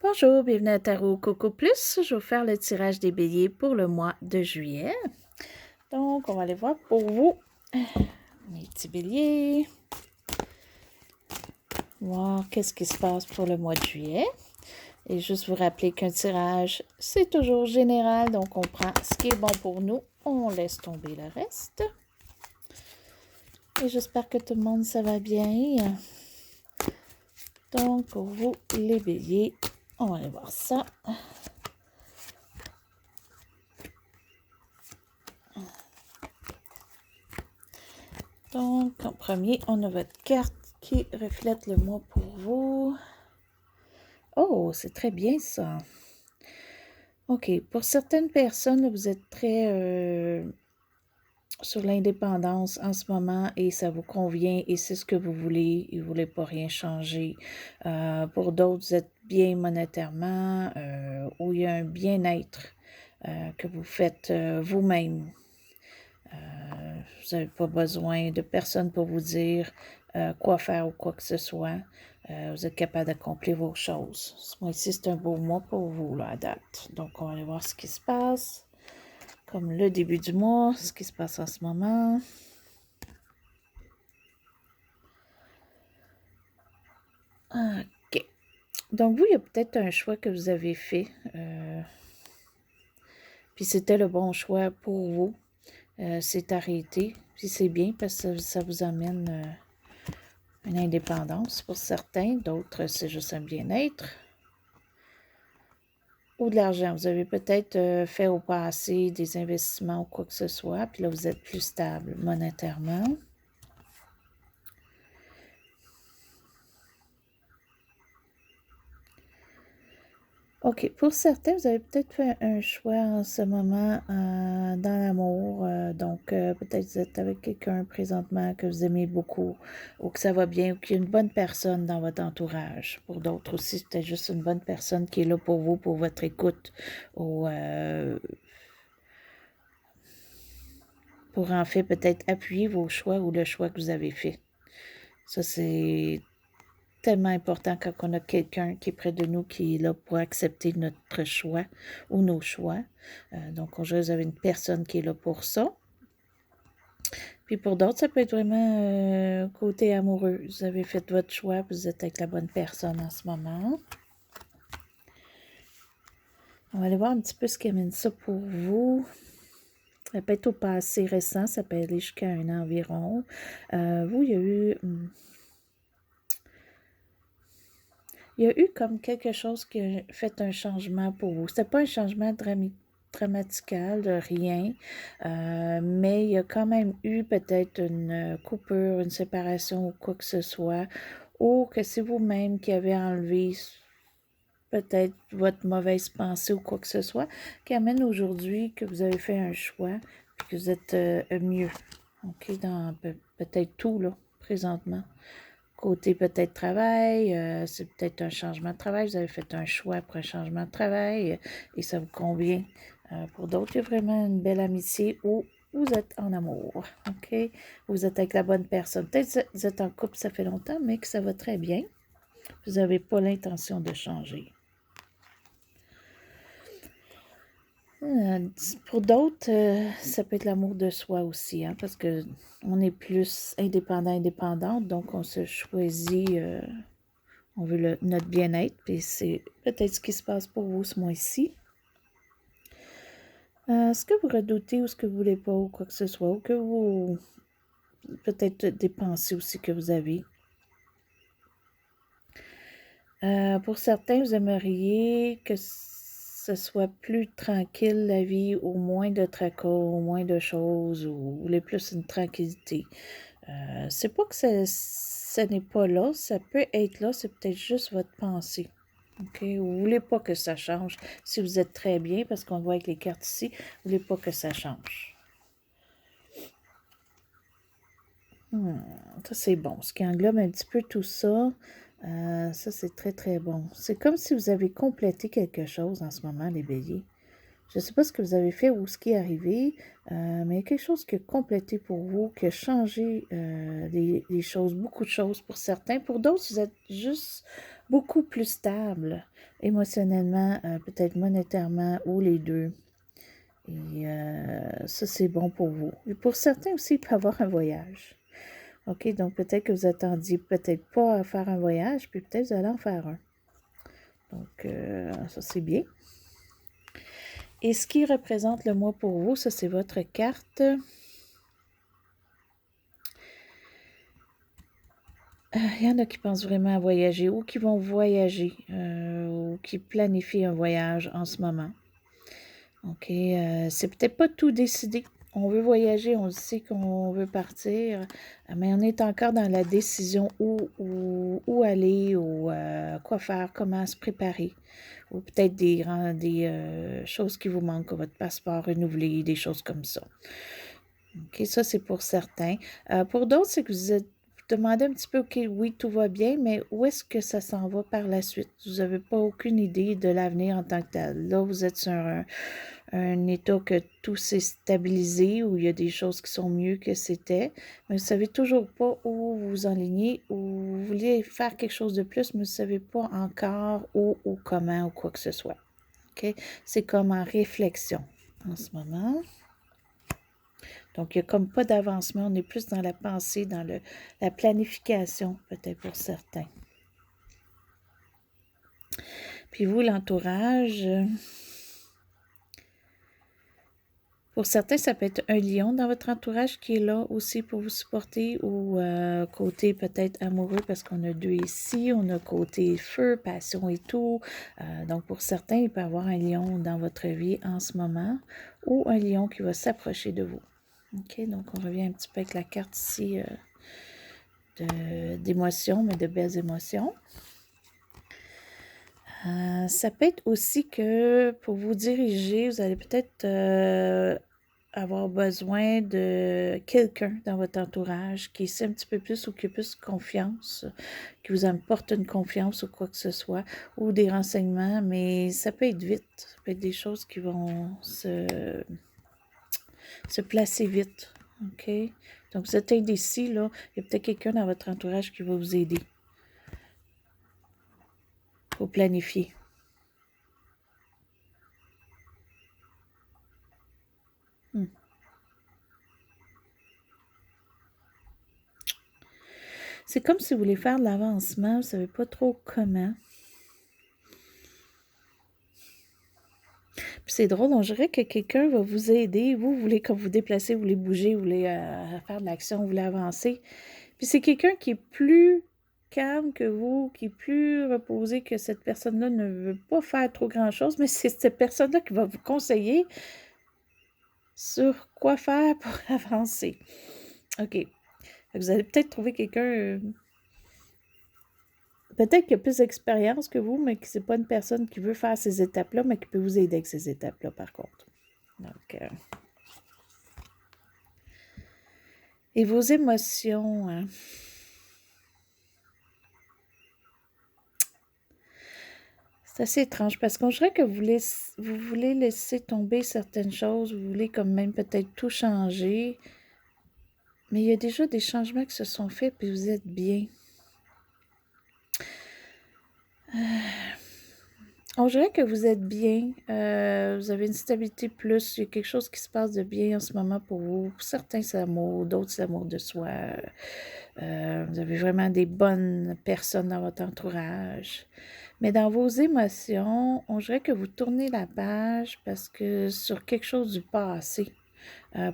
Bonjour, bienvenue à Tarot Coco Plus. Je vais vous faire le tirage des béliers pour le mois de juillet. Donc, on va aller voir pour vous, mes petits béliers. Voir qu'est-ce qui se passe pour le mois de juillet. Et juste vous rappeler qu'un tirage, c'est toujours général. Donc, on prend ce qui est bon pour nous. On laisse tomber le reste. Et j'espère que tout le monde, ça va bien. Donc, pour vous, les béliers, on va aller voir ça. Donc, en premier, on a votre carte qui reflète le mois pour vous. Oh, c'est très bien ça. OK, pour certaines personnes, vous êtes très sur l'indépendance en ce moment et ça vous convient et c'est ce que vous voulez et vous ne voulez pas rien changer. Pour d'autres, vous êtes bien monétairement ou il y a un bien-être que vous faites vous-même. Vous n'avez pas besoin de personne pour vous dire quoi faire ou quoi que ce soit. Vous êtes capable d'accomplir vos choses. Ce mois-ci, c'est un beau mois pour vous, là, à date. Donc, on va aller voir ce qui se passe. Comme le début du mois, ce qui se passe en ce moment. OK. Donc, vous, il y a peut-être un choix que vous avez fait. Puis, c'était le bon choix pour vous. C'est arrêté. Puis, c'est bien parce que ça vous amène une indépendance pour certains. D'autres, c'est juste un bien-être. Ou de l'argent. Vous avez peut-être fait au passé des investissements ou quoi que ce soit, puis là, vous êtes plus stable monétairement. OK. Pour certains, vous avez peut-être fait un choix en ce moment dans l'amour. Donc, peut-être vous êtes avec quelqu'un présentement que vous aimez beaucoup ou que ça va bien ou qu'il y a une bonne personne dans votre entourage. Pour d'autres aussi, c'est peut-être juste une bonne personne qui est là pour vous, pour votre écoute ou pour en fait peut-être appuyer vos choix ou le choix que vous avez fait. Ça, c'est tellement important quand on a quelqu'un qui est près de nous, qui est là pour accepter notre choix ou nos choix. Donc, vous avez une personne qui est là pour ça. Puis pour d'autres, ça peut être vraiment côté amoureux. Vous avez fait votre choix, vous êtes avec la bonne personne en ce moment. On va aller voir un petit peu ce qui amène ça pour vous. Ça peut être au passé récent, ça peut aller jusqu'à un an environ. Vous, il y a eu... Il y a eu comme quelque chose qui a fait un changement pour vous. C'était pas un changement dramatical, de rien, mais il y a quand même eu peut-être une coupure, une séparation ou quoi que ce soit, ou que c'est vous-même qui avez enlevé peut-être votre mauvaise pensée ou quoi que ce soit, qui amène aujourd'hui que vous avez fait un choix, puis que vous êtes mieux, OK, dans peut-être tout, là, présentement. Côté peut-être travail, c'est peut-être un changement de travail. Vous avez fait un choix pour un changement de travail et ça vous convient. Pour d'autres, il y a vraiment une belle amitié où vous êtes en amour. OK? Vous êtes avec la bonne personne. Peut-être que vous êtes en couple, ça fait longtemps, mais que ça va très bien. Vous n'avez pas l'intention de changer. Pour d'autres, ça peut être l'amour de soi aussi, hein, parce que on est plus indépendante, donc on se choisit, on veut notre bien-être, puis c'est peut-être ce qui se passe pour vous ce mois-ci. Ce que vous redoutez ou ce que vous voulez pas ou quoi que ce soit, ou que vous peut-être des pensées aussi que vous avez. Pour certains, vous aimeriez que ce soit plus tranquille la vie, au moins de tracas, au moins de choses, ou vous voulez plus une tranquillité. C'est pas que ce n'est pas là, ça peut être là, c'est peut-être juste votre pensée. OK? Vous ne voulez pas que ça change. Si vous êtes très bien, parce qu'on voit avec les cartes ici, vous ne voulez pas que ça change. Ça, c'est bon. Ce qui englobe un petit peu tout ça, ça, c'est très, très bon. C'est comme si vous avez complété quelque chose en ce moment, les béliers. Je ne sais pas ce que vous avez fait ou ce qui est arrivé, mais il y a quelque chose qui a complété pour vous, qui a changé les choses, beaucoup de choses pour certains. Pour d'autres, vous êtes juste beaucoup plus stable émotionnellement, peut-être monétairement ou les deux. Et ça, c'est bon pour vous. Et pour certains aussi, il peut y avoir un voyage. OK, donc peut-être que vous attendiez peut-être pas à faire un voyage, puis peut-être vous allez en faire un. Donc, ça, c'est bien. Et ce qui représente le mois pour vous, ça, c'est votre carte. Il y en a qui pensent vraiment à voyager ou qui vont voyager ou qui planifient un voyage en ce moment. OK, c'est peut-être pas tout décidé. On veut voyager, on sait qu'on veut partir, mais on est encore dans la décision où aller, ou quoi faire, comment se préparer. Ou peut-être des choses qui vous manquent, comme votre passeport renouvelé, des choses comme ça. OK, ça, c'est pour certains. Pour d'autres, c'est que vous demandez un petit peu, OK, oui, tout va bien, mais où est-ce que ça s'en va par la suite? Vous n'avez pas aucune idée de l'avenir en tant que tel. Là, vous êtes sur un état que tout s'est stabilisé, où il y a des choses qui sont mieux que c'était, mais vous ne savez toujours pas où vous enlignez, ou vous voulez faire quelque chose de plus, mais vous ne savez pas encore où ou comment ou quoi que ce soit. OK? C'est comme en réflexion en ce moment. Donc, il n'y a comme pas d'avancement. On est plus dans la pensée, dans la planification, peut-être pour certains. Puis vous, l'entourage, pour certains, ça peut être un lion dans votre entourage qui est là aussi pour vous supporter, ou côté peut-être amoureux, parce qu'on a deux ici, on a côté feu, passion et tout. Donc, pour certains, il peut y avoir un lion dans votre vie en ce moment, ou un lion qui va s'approcher de vous. OK, donc on revient un petit peu avec la carte ici d'émotions, mais de belles émotions. Ça peut être aussi que pour vous diriger, vous allez peut-être avoir besoin de quelqu'un dans votre entourage qui sait un petit peu plus ou qui a plus confiance, qui vous apporte une confiance ou quoi que ce soit, ou des renseignements, mais ça peut être vite. Ça peut être des choses qui vont se placer vite. OK? Donc, vous êtes indécis, là. Il y a peut-être quelqu'un dans votre entourage qui va vous aider pour planifier. C'est comme si vous voulez faire de l'avancement, vous ne savez pas trop comment. Puis c'est drôle, on dirait que quelqu'un va vous aider. Vous voulez, comme vous déplacer, vous voulez bouger, vous voulez faire de l'action, vous voulez avancer. Puis c'est quelqu'un qui est plus calme que vous, qui est plus reposé que cette personne-là ne veut pas faire trop grand-chose, mais c'est cette personne-là qui va vous conseiller sur quoi faire pour avancer. OK. Vous allez peut-être trouver quelqu'un... peut-être qu'il a plus d'expérience que vous, mais que c'est pas une personne qui veut faire ces étapes-là, mais qui peut vous aider avec ces étapes-là, par contre. Donc, et vos émotions, hein? C'est assez étrange parce qu'on dirait que vous voulez laisser tomber certaines choses, vous voulez comme même peut-être tout changer, mais il y a déjà des changements qui se sont faits, puis vous êtes bien. On dirait que vous êtes bien, vous avez une stabilité plus, il y a quelque chose qui se passe de bien en ce moment pour vous. Pour certains, c'est l'amour, d'autres, c'est l'amour de soi. Vous avez vraiment des bonnes personnes dans votre entourage. Mais dans vos émotions, on dirait que vous tournez la page parce que sur quelque chose du passé,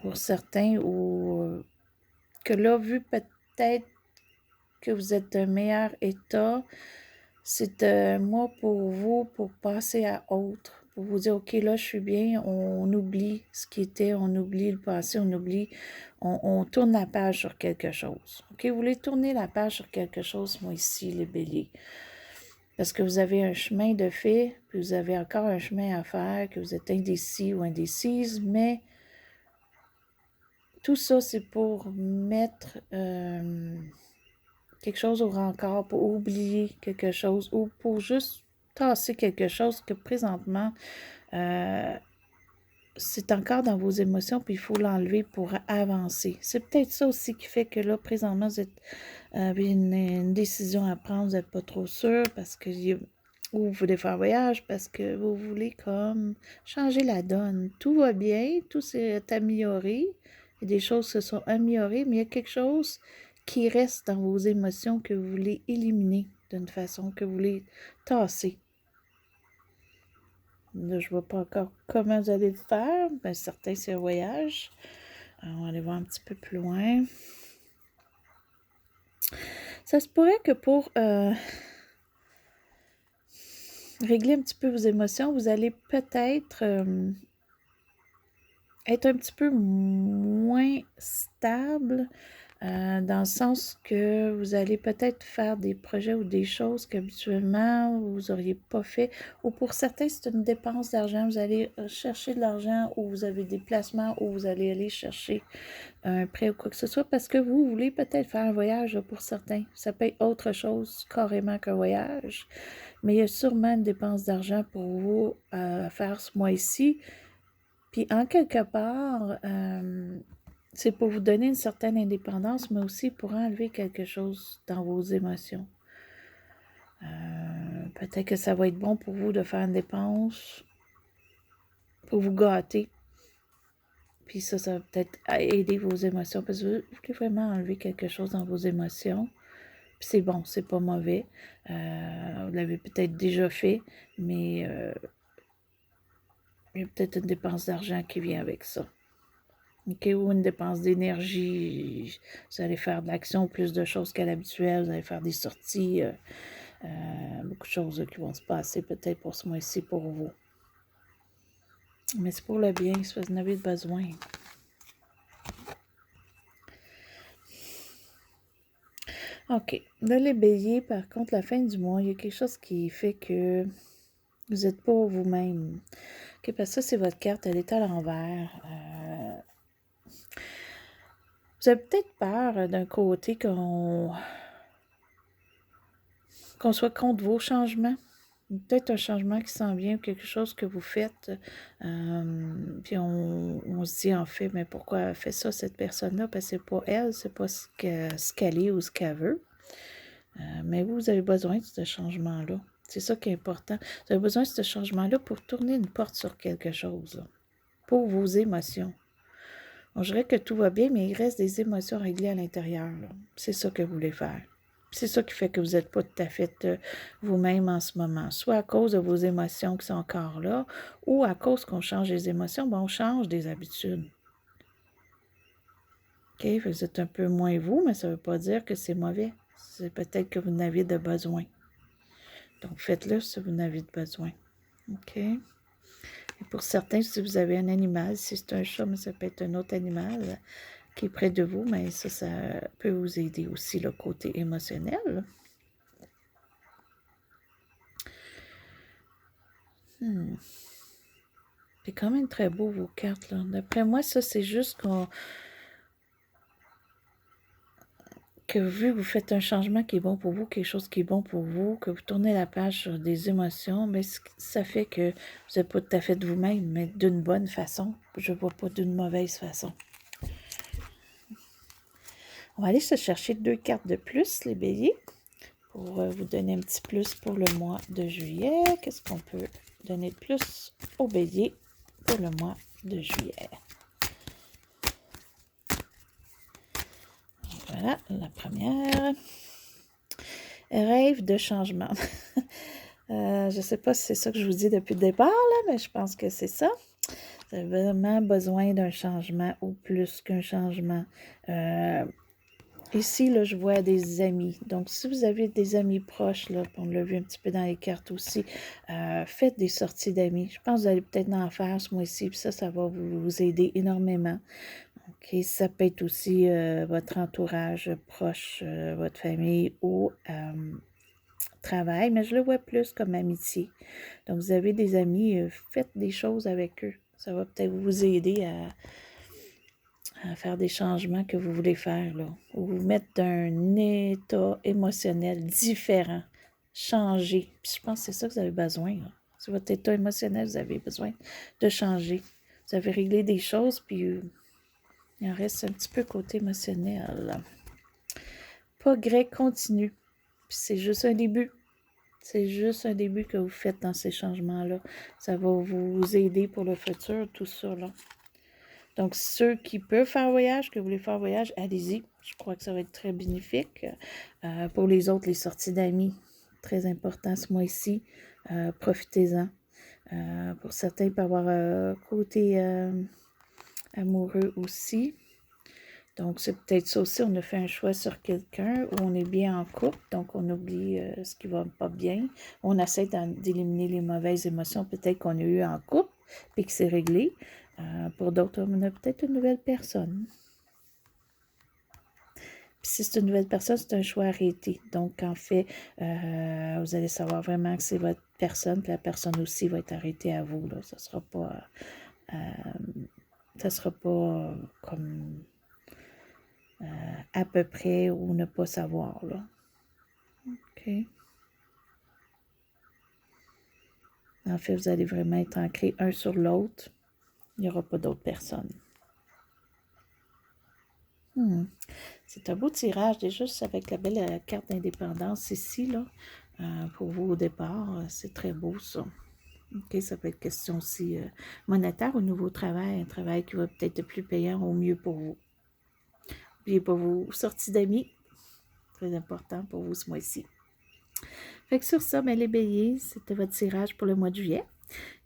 pour certains, ou que là, vu peut-être que vous êtes d'un meilleur état, c'est un mois pour vous pour passer à autre, pour vous dire, OK, là, je suis bien, on oublie ce qui était, on oublie le passé, on tourne la page sur quelque chose. OK, vous voulez tourner la page sur quelque chose, moi ici, les béliers. Parce que vous avez un chemin de fait, puis vous avez encore un chemin à faire, que vous êtes indécis ou indécise, mais tout ça, c'est pour mettre quelque chose au rencard, pour oublier quelque chose, ou pour juste tasser quelque chose que présentement c'est encore dans vos émotions, puis il faut l'enlever pour avancer. C'est peut-être ça aussi qui fait que là, présentement, vous avez une décision à prendre, vous n'êtes pas trop sûr parce que ou vous voulez faire un voyage parce que vous voulez comme changer la donne. Tout va bien, tout s'est amélioré, il y a des choses se sont améliorées, mais il y a quelque chose qui reste dans vos émotions que vous voulez éliminer d'une façon que vous voulez tasser. Là, je ne vois pas encore comment vous allez le faire. Bien, certain, c'est un voyage. Alors, on va aller voir un petit peu plus loin. Ça se pourrait que pour régler un petit peu vos émotions, vous allez peut-être être un petit peu moins stable dans le sens que vous allez peut-être faire des projets ou des choses qu'habituellement vous n'auriez pas fait. Ou pour certains, c'est une dépense d'argent. Vous allez chercher de l'argent ou vous avez des placements ou vous allez aller chercher un prêt ou quoi que ce soit parce que vous voulez peut-être faire un voyage là, pour certains. Ça peut être autre chose carrément qu'un voyage. Mais il y a sûrement une dépense d'argent pour vous à faire ce mois-ci. Puis en quelque part, c'est pour vous donner une certaine indépendance, mais aussi pour enlever quelque chose dans vos émotions. Peut-être que ça va être bon pour vous de faire une dépense pour vous gâter. Puis ça va peut-être aider vos émotions parce que vous voulez vraiment enlever quelque chose dans vos émotions. Puis c'est bon, c'est pas mauvais. Vous l'avez peut-être déjà fait, mais il y a peut-être une dépense d'argent qui vient avec ça. OK, ou une dépense d'énergie. Vous allez faire de l'action, plus de choses qu'à l'habituel. Vous allez faire des sorties. Beaucoup de choses qui vont se passer peut-être pour ce mois-ci pour vous. Mais c'est pour le bien, si vous en avez besoin. OK. Là, les béliers, par contre, la fin du mois, il y a quelque chose qui fait que vous n'êtes pas vous-même. OK, parce que ça, c'est votre carte, elle est à l'envers. Vous avez peut-être peur d'un côté qu'on soit contre vos changements. Peut-être un changement qui s'en vient, quelque chose que vous faites, puis on se dit en fait, mais pourquoi elle fait ça, cette personne-là? Parce que c'est pas elle, c'est pas ce qu'elle est ou ce qu'elle veut. Mais vous avez besoin de ce changement-là. C'est ça qui est important. Vous avez besoin de ce changement-là pour tourner une porte sur quelque chose, là, pour vos émotions. On dirait que tout va bien, mais il reste des émotions réglées à l'intérieur. C'est ça que vous voulez faire. C'est ça qui fait que vous n'êtes pas tout à fait vous-même en ce moment. Soit à cause de vos émotions qui sont encore là, ou à cause qu'on change les émotions, on change des habitudes. OK? Vous êtes un peu moins vous, mais ça ne veut pas dire que c'est mauvais. C'est peut-être que vous en avez de besoin. Donc, faites-le si vous en avez de besoin. OK? Et pour certains, si vous avez un animal, si c'est un chat, mais ça peut être un autre animal qui est près de vous, mais ça peut vous aider aussi, le côté émotionnel. C'est quand même très beau, vos cartes, là. D'après moi, ça, c'est juste que vu que vous faites un changement qui est bon pour vous, quelque chose qui est bon pour vous, que vous tournez la page sur des émotions, mais ça fait que vous n'êtes pas tout à fait de vous-même, mais d'une bonne façon. Je ne vois pas d'une mauvaise façon. On va aller se chercher 2 cartes de plus, les béliers, pour vous donner un petit plus pour le mois de juillet. Qu'est-ce qu'on peut donner de plus aux béliers pour le mois de juillet? Voilà, la première. Rêve de changement. Je ne sais pas si c'est ça que je vous dis depuis le départ, là, mais je pense que c'est ça. Vous avez vraiment besoin d'un changement ou plus qu'un changement. Ici, là, je vois des amis. Donc, si vous avez des amis proches, là, on l'a vu un petit peu dans les cartes aussi, faites des sorties d'amis. Je pense que vous allez peut-être en faire ce mois-ci, puis ça va vous aider énormément. Okay, ça peut être aussi votre entourage proche, votre famille ou travail, mais je le vois plus comme amitié. Donc, vous avez des amis, faites des choses avec eux. Ça va peut-être vous aider à faire des changements que vous voulez faire, là, ou vous mettre dans un état émotionnel différent, changer. Puis je pense que c'est ça que vous avez besoin, là. C'est votre état émotionnel, vous avez besoin de changer. Vous avez réglé des choses, puis il en reste un petit peu côté émotionnel. Progrès continue. Puis c'est juste un début. C'est juste un début que vous faites dans ces changements-là. Ça va vous aider pour le futur, tout ça, là. Donc, ceux qui peuvent faire un voyage, que vous voulez faire un voyage, allez-y. Je crois que ça va être très bénéfique. Pour les autres, les sorties d'amis, très important ce mois-ci. Profitez-en. Pour certains, il peut y avoir un côté amoureux aussi. Donc, c'est peut-être ça aussi, on a fait un choix sur quelqu'un où on est bien en couple, donc on oublie ce qui va pas bien. On essaie d'éliminer les mauvaises émotions peut-être qu'on a eues en couple, puis que c'est réglé. Pour d'autres, on a peut-être une nouvelle personne. Puis si c'est une nouvelle personne, c'est un choix arrêté. Donc, en fait, vous allez savoir vraiment que c'est votre personne, puis la personne aussi va être arrêtée à vous. Là. Ça sera pas comme à peu près ou ne pas savoir. Là. OK. En fait, vous allez vraiment être ancrés un sur l'autre. Il n'y aura pas d'autres personnes. C'est un beau tirage, déjà, juste avec la belle carte d'indépendance ici, là, pour vous au départ. C'est très beau, ça. OK, ça peut être question aussi monétaire ou nouveau travail, un travail qui va peut-être être plus payant ou mieux pour vous. N'oubliez pas vos sorties d'amis, très important pour vous ce mois-ci. Fait que sur ça, les béliers, c'était votre tirage pour le mois de juillet.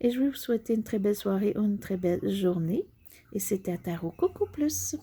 Et je vais vous souhaiter une très belle soirée ou une très belle journée. Et c'était à Tarot Coco Plus.